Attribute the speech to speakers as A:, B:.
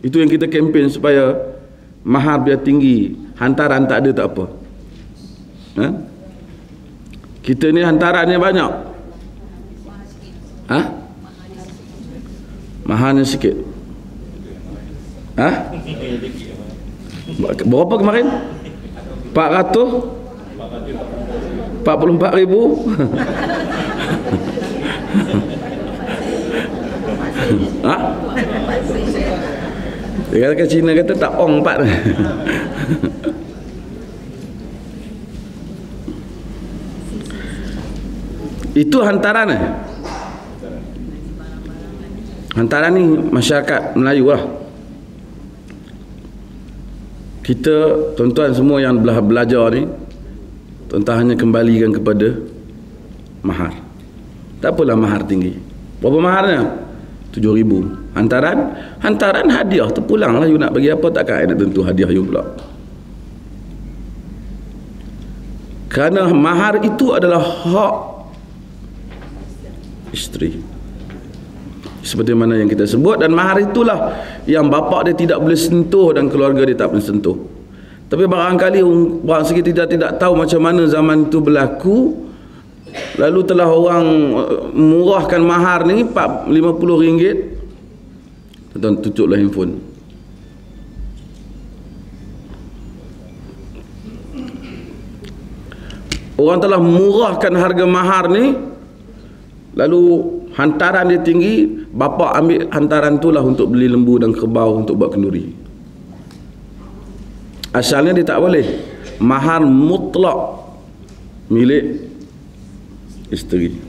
A: Itu yang kita kempen supaya mahar biar tinggi, hantaran tak ada tak apa. Ha? Kita ni hantarannya banyak. Ha? Maharnya sikit. Ha? Berapa kemarin? 44,000. Ha? Dia kata Cina kata tak ong 4. Itu hantaran hantaran ni masyarakat Melayu lah. Kita tuan-tuan semua yang belajar ni, tuan-tuan hanya kembalikan kepada mahar. Tak apalah mahar tinggi. Berapa maharnya? 7,000. Hantaran hadiah terpulang lah. You nak bagi apa, takkan nak tentu hadiah you pula. Kerana mahar itu adalah hak isteri, seperti mana yang kita sebut. Dan mahar itulah yang bapa dia tidak boleh sentuh dan keluarga dia tak boleh sentuh. Tapi barangkali orang sekitar tidak tahu macam mana zaman itu berlaku, lalu telah orang murahkan mahar ni RM50. Tuan tutuplah handphone. Orang telah murahkan harga mahar ni, lalu hantaran dia tinggi, bapa ambil hantaran itulah untuk beli lembu dan kerbau untuk buat kenduri. Asalnya dia tak boleh. Mahar mutlak milik isteri.